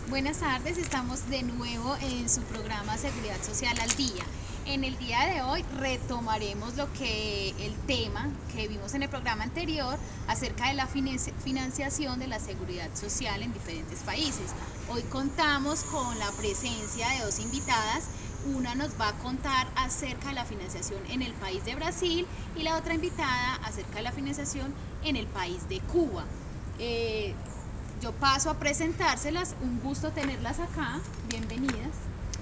Buenas tardes, estamos de nuevo en su programa Seguridad Social al Día. En el día de hoy retomaremos el tema que vimos en el programa anterior acerca de la financiación de la seguridad social en diferentes países. Hoy contamos con la presencia de dos invitadas. Una nos va a contar acerca de la financiación en el país de Brasil y la otra invitada acerca de la financiación en el país de Cuba. Yo paso a presentárselas, un gusto tenerlas acá, bienvenidas.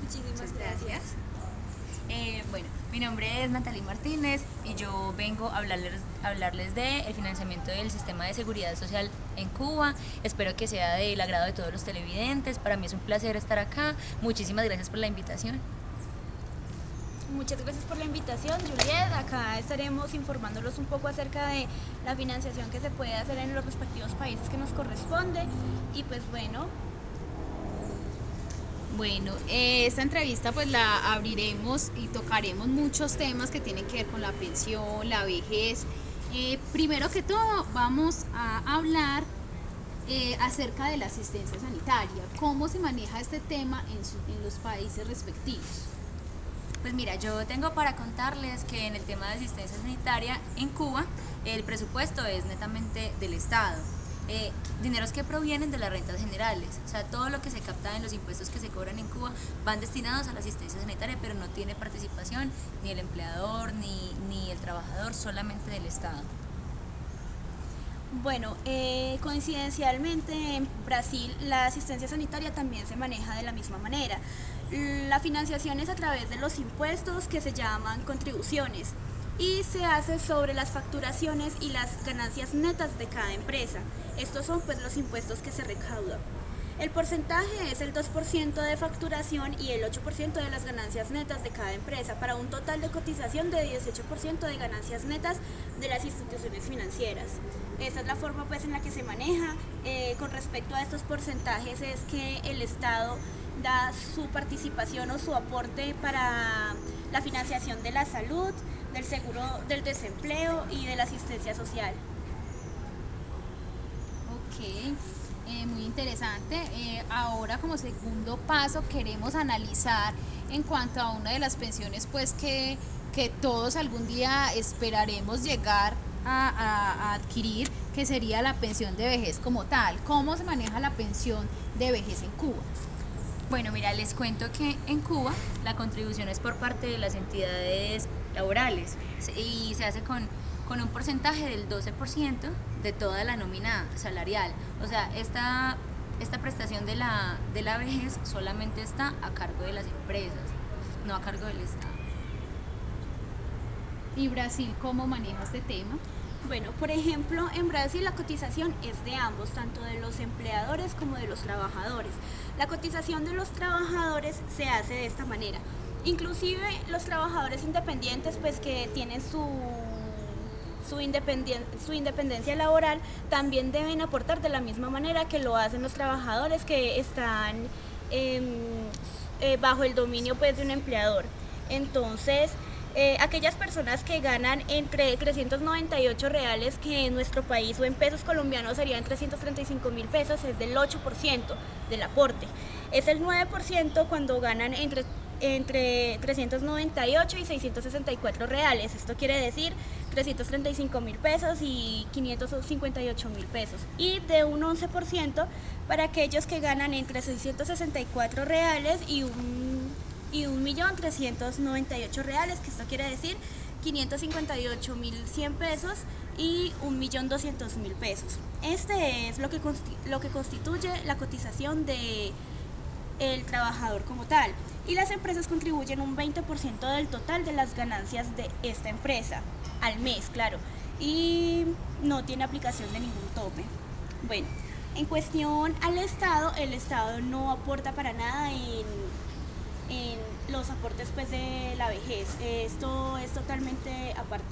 Muchísimas gracias. Bueno, mi nombre es Natalie Martínez y yo vengo a hablarles del financiamiento del sistema de seguridad social en Cuba. Espero que sea del agrado de todos los televidentes. Para mí es un placer estar acá. Muchísimas gracias por la invitación. Muchas gracias por la invitación, Juliet. Acá estaremos informándolos un poco acerca de la financiación que se puede hacer en los respectivos países que nos corresponde. Y pues bueno. Bueno, esta entrevista pues la abriremos y tocaremos muchos temas que tienen que ver con la pensión, la vejez. Primero que todo vamos a hablar acerca de la asistencia sanitaria. ¿Cómo se maneja este tema en los países respectivos? Pues mira, yo tengo para contarles que en el tema de asistencia sanitaria en Cuba el presupuesto es netamente del Estado. Dineros que provienen de las rentas generales, o sea, todo lo que se capta en los impuestos que se cobran en Cuba van destinados a la asistencia sanitaria, pero no tiene participación ni el empleador ni el trabajador, solamente del Estado. Bueno, coincidencialmente en Brasil la asistencia sanitaria también se maneja de la misma manera. La financiación es a través de los impuestos que se llaman contribuciones y se hace sobre las facturaciones y las ganancias netas de cada empresa. Estos son pues los impuestos que se recaudan. El porcentaje es el 2% de facturación y el 8% de las ganancias netas de cada empresa, para un total de cotización de 18% de ganancias netas de las instituciones financieras. Esta es la forma pues en la que se maneja. Con respecto a estos porcentajes es que el Estado da su participación o su aporte para la financiación de la salud, del seguro del desempleo y de la asistencia social. Ok. Muy interesante. Ahora, como segundo paso, queremos analizar en cuanto a una de las pensiones pues que todos algún día esperaremos llegar a adquirir, que sería la pensión de vejez como tal. ¿Cómo se maneja la pensión de vejez en Cuba? Bueno, mira, les cuento que en Cuba la contribución es por parte de las entidades laborales y se hace con un porcentaje del 12% de toda la nómina salarial. O sea, esta prestación de la vejez solamente está a cargo de las empresas, no a cargo del Estado. ¿Y Brasil cómo maneja este tema? Bueno, por ejemplo, en Brasil la cotización es de ambos, tanto de los empleadores como de los trabajadores. La cotización de los trabajadores se hace de esta manera. Inclusive los trabajadores independientes pues que tienen su independencia laboral también deben aportar de la misma manera que lo hacen los trabajadores que están bajo el dominio pues de un empleador. Entonces, aquellas personas que ganan entre 398 reales, que en nuestro país o en pesos colombianos serían 335.000 pesos, es del 8% del aporte. Es el 9% cuando ganan entre 398 y 664 reales. Esto quiere decir 335.000 pesos y 558.000 pesos. Y de un 11% para aquellos que ganan entre 664 reales y 1.398.000 reales, que esto quiere decir 558.100 pesos y 1.200.000 pesos. Este es lo que constituye la cotización de el trabajador como tal, y las empresas contribuyen un 20% del total de las ganancias de esta empresa al mes, claro, y no tiene aplicación de ningún tope. Bueno, en cuestión al Estado, el Estado no aporta para nada en los aportes pues de la vejez. Esto es totalmente aparte.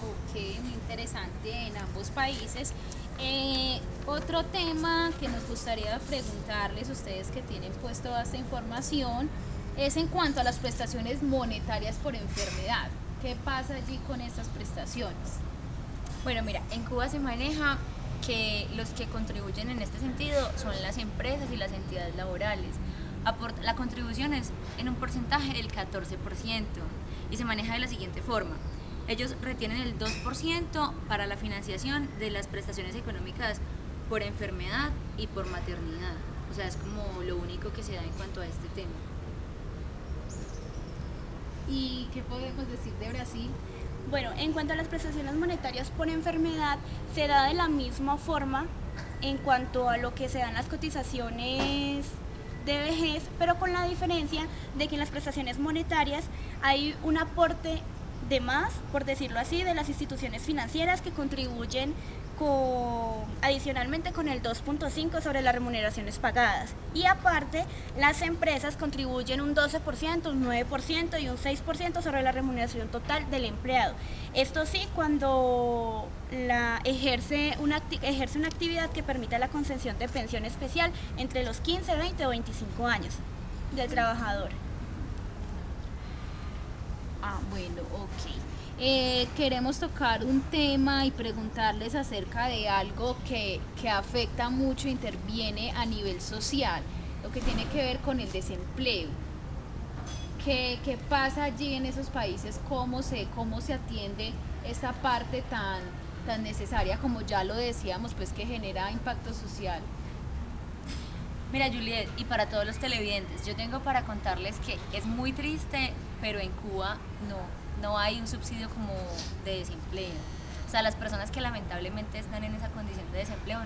Ok, muy interesante en ambos países. Otro tema que nos gustaría preguntarles, ustedes que tienen puesto toda esta información, es en cuanto a las prestaciones monetarias por enfermedad. ¿Qué pasa allí con estas prestaciones? Bueno, mira, en Cuba se maneja que los que contribuyen en este sentido son las empresas y las entidades laborales. La contribución es en un porcentaje del 14% y se maneja de la siguiente forma. Ellos retienen el 2% para la financiación de las prestaciones económicas por enfermedad y por maternidad. O sea, es como lo único que se da en cuanto a este tema. ¿Y qué podemos decir de Brasil? Bueno, en cuanto a las prestaciones monetarias por enfermedad, se da de la misma forma en cuanto a lo que se dan las cotizaciones de vejez, pero con la diferencia de que en las prestaciones monetarias hay un aporte de más, por decirlo así, de las instituciones financieras que contribuyen adicionalmente con el 2.5 sobre las remuneraciones pagadas. Y aparte, las empresas contribuyen un 12%, un 9% y un 6% sobre la remuneración total del empleado. Esto sí, cuando ejerce una actividad que permita la concesión de pensión especial entre los 15, 20 o 25 años del trabajador. Bueno, ok. Queremos tocar un tema y preguntarles acerca de algo que afecta mucho, interviene a nivel social, lo que tiene que ver con el desempleo. ¿Qué pasa allí en esos países? ¿Cómo se atiende esta parte tan necesaria, como ya lo decíamos, pues que genera impacto social? Mira, Juliet, y para todos los televidentes, yo tengo para contarles que es muy triste, pero en Cuba no hay un subsidio como de desempleo. O sea, las personas que lamentablemente están en esa condición de desempleo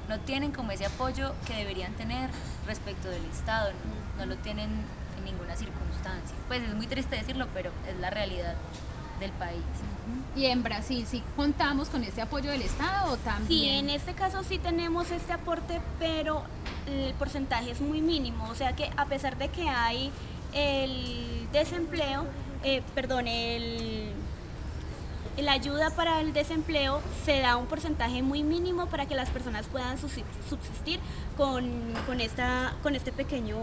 no tienen como ese apoyo que deberían tener respecto del Estado, no lo tienen en ninguna circunstancia. Pues es muy triste decirlo, pero es la realidad del país. ¿Y en Brasil sí contamos con este apoyo del Estado o también? Sí, en este caso sí tenemos este aporte, pero el porcentaje es muy mínimo, o sea que a pesar de que hay el desempleo, la ayuda para el desempleo se da un porcentaje muy mínimo para que las personas puedan subsistir con este pequeño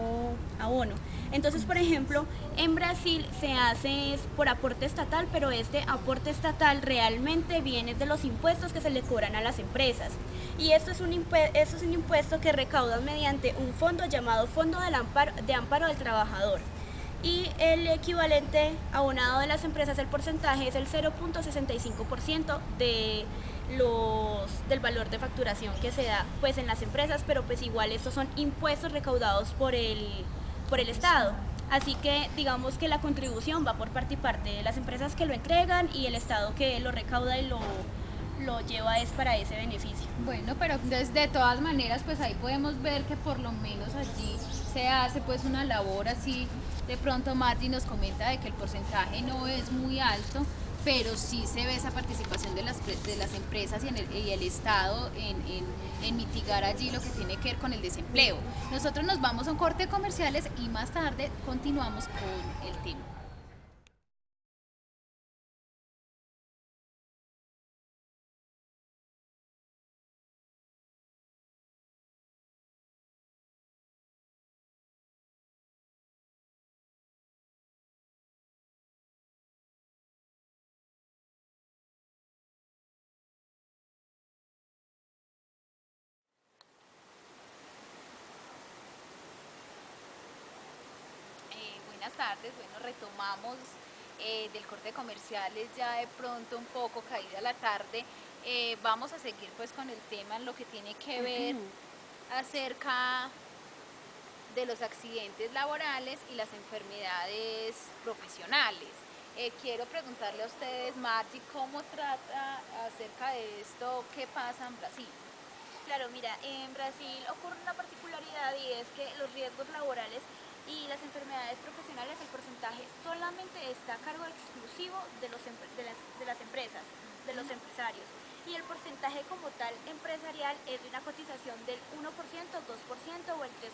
abono. Entonces, por ejemplo, en Brasil se hace por aporte estatal, pero este aporte estatal realmente viene de los impuestos que se le cobran a las empresas. Y esto es un impuesto que recaudan mediante un fondo llamado Fondo de Amparo del Trabajador. Y el equivalente abonado de las empresas, el porcentaje es el 0.65% del valor de facturación que se da pues en las empresas, pero pues igual estos son impuestos recaudados por el Estado. Así que digamos que la contribución va por parte y parte de las empresas que lo entregan y el Estado que lo recauda y lo lleva es para ese beneficio. Bueno, pero de todas maneras pues ahí podemos ver que por lo menos allí se hace pues una labor así. De pronto Margie nos comenta de que el porcentaje no es muy alto, pero sí se ve esa participación de las empresas y el Estado en mitigar allí lo que tiene que ver con el desempleo. Nosotros nos vamos a un corte de comerciales y más tarde continuamos con el tema. Buenas tardes, bueno, retomamos del corte de comerciales ya de pronto un poco caída la tarde. Vamos a seguir pues con el tema en lo que tiene que ver acerca de los accidentes laborales y las enfermedades profesionales. Quiero preguntarle a ustedes, Margie, ¿cómo trata acerca de esto? ¿Qué pasa en Brasil? Claro, mira, en Brasil ocurre una particularidad y es que los riesgos laborales y las enfermedades profesionales, el porcentaje solamente está a cargo exclusivo de las empresas, de los empresarios. Y el porcentaje como tal empresarial es de una cotización del 1%, 2% o el 3%,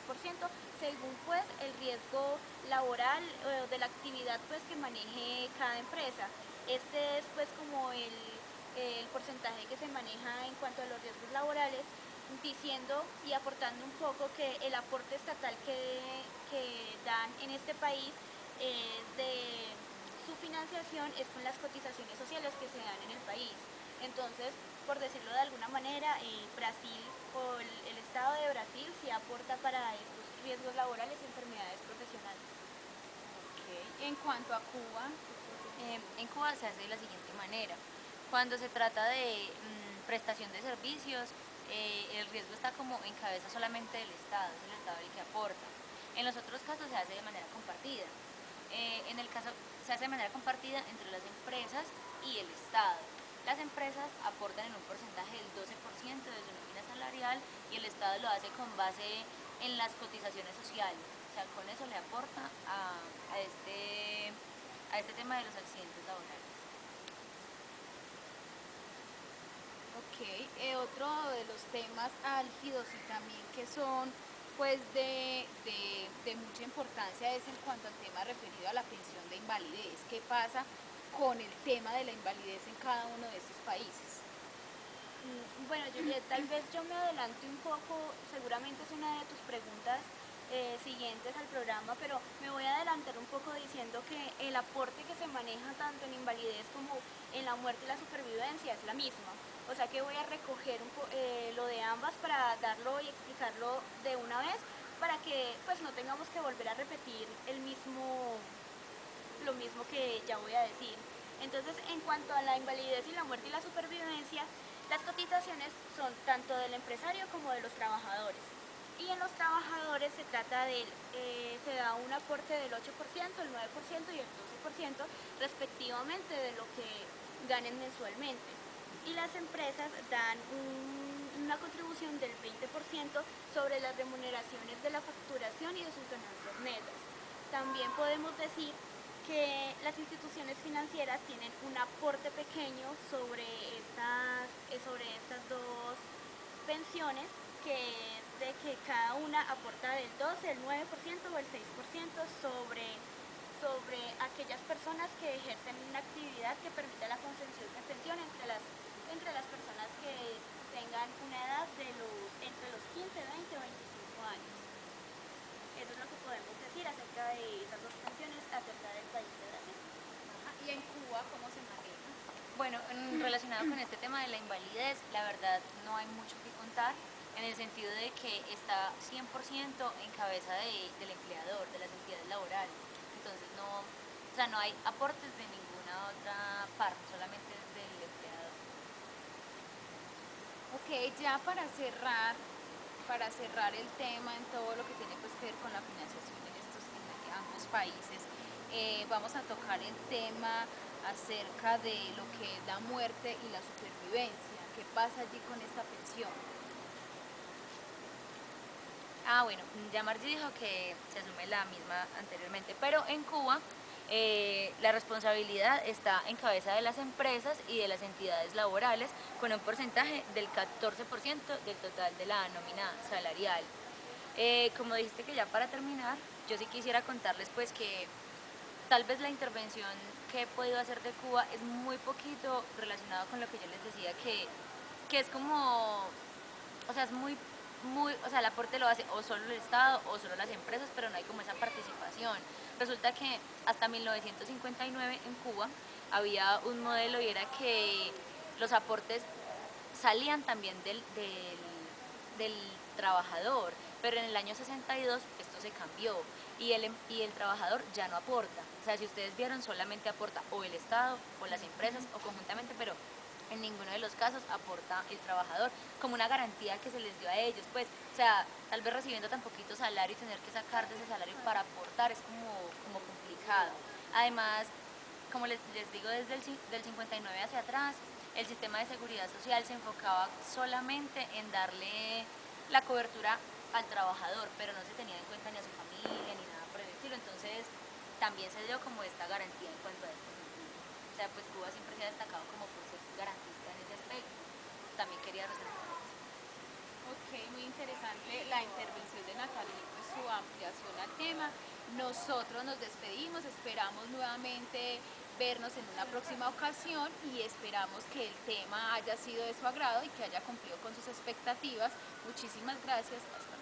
según pues el riesgo laboral de la actividad pues que maneje cada empresa. Este es pues como el porcentaje que se maneja en cuanto a los riesgos laborales, diciendo y aportando un poco que el aporte estatal que dan en este país de su financiación es con las cotizaciones sociales que se dan en el país. Entonces, por decirlo de alguna manera, Brasil o el Estado de Brasil sí aporta para estos riesgos laborales y enfermedades profesionales. Ok. En cuanto a Cuba, En Cuba se hace de la siguiente manera. Cuando se trata de prestación de servicios, el riesgo está como en cabeza solamente del Estado, es el Estado el que aporta. En los otros casos se hace de manera compartida. En el caso se hace de manera compartida entre las empresas y el Estado. Las empresas aportan en un porcentaje del 12% de su nómina salarial y el Estado lo hace con base en las cotizaciones sociales. O sea, con eso le aporta a este tema de los accidentes laborales. ok. Otro de los temas álgidos y también que son pues de mucha importancia es en cuanto al tema referido a la pensión de invalidez. ¿Qué pasa con el tema de la invalidez en cada uno de estos países? Bueno, Juliet, tal vez yo me adelante un poco, seguramente es una de tus preguntas siguientes al programa, pero me voy a adelantar un poco diciendo que el aporte que se maneja tanto en invalidez como en la muerte y la supervivencia es la misma. O sea que voy a recoger lo de ambas para darlo y explicarlo de una vez para que pues no tengamos que volver a repetir lo mismo que ya voy a decir. Entonces, en cuanto a la invalidez y la muerte y la supervivencia, las cotizaciones son tanto del empresario como de los trabajadores. Y en los trabajadores se da un aporte del 8%, el 9% y el 12% respectivamente de lo que ganen mensualmente. Y las empresas dan una contribución del 20% sobre las remuneraciones de la facturación y de sus ganancias netas. También podemos decir que las instituciones financieras tienen un aporte pequeño sobre estas dos pensiones, que es de que cada una aporta del 12, el 9% o el 6% sobre aquellas personas que ejercen una actividad que permita la concesión de pensión entre las personas que tengan una edad entre los 15, 20 o 25 años. Eso es lo que podemos decir acerca de esas dos pensiones, acerca del país de Brasil. Ajá. ¿Y en Cuba cómo se maneja? Bueno, relacionado con este tema de la invalidez, la verdad no hay mucho que contar en el sentido de que está 100% en cabeza del empleador, de las entidades laborales. Entonces o sea, no hay aportes de ninguna otra parte, solamente del empleador. Ok, ya para cerrar el tema en todo lo que tiene pues que ver con la financiación en ambos países, vamos a tocar el tema acerca de lo que es la muerte y la supervivencia. ¿Qué pasa allí con esta pensión? Ah, bueno, ya Margie dijo que se asume la misma anteriormente, pero en Cuba la responsabilidad está en cabeza de las empresas y de las entidades laborales con un porcentaje del 14% del total de la nómina salarial. Como dijiste que ya para terminar, yo sí quisiera contarles pues que tal vez la intervención que he podido hacer de Cuba es muy poquito relacionado con lo que yo les decía que es como, o sea, es o sea, el aporte lo hace o solo el Estado o solo las empresas, pero no hay como esa participación. Resulta que hasta 1959 en Cuba había un modelo y era que los aportes salían también del trabajador, pero en el año 62 esto se cambió y el trabajador ya no aporta. O sea, si ustedes vieron, solamente aporta o el Estado o las empresas o conjuntamente, pero en ninguno de los casos aporta el trabajador como una garantía que se les dio a ellos, pues, o sea, tal vez recibiendo tan poquito salario y tener que sacar de ese salario para aportar es como complicado. Además, como les digo, desde del 59 hacia atrás, el sistema de seguridad social se enfocaba solamente en darle la cobertura al trabajador, pero no se tenía en cuenta ni a su familia ni nada por el estilo, entonces también se dio como esta garantía en cuanto a esto. O sea, pues Cuba siempre se ha destacado como por ser garantista en ese aspecto. También quería resaltar eso. Ok, muy interesante la intervención de Natalie, pues su ampliación al tema. Nosotros nos despedimos, esperamos nuevamente vernos en una próxima ocasión y esperamos que el tema haya sido de su agrado y que haya cumplido con sus expectativas. Muchísimas gracias. Hasta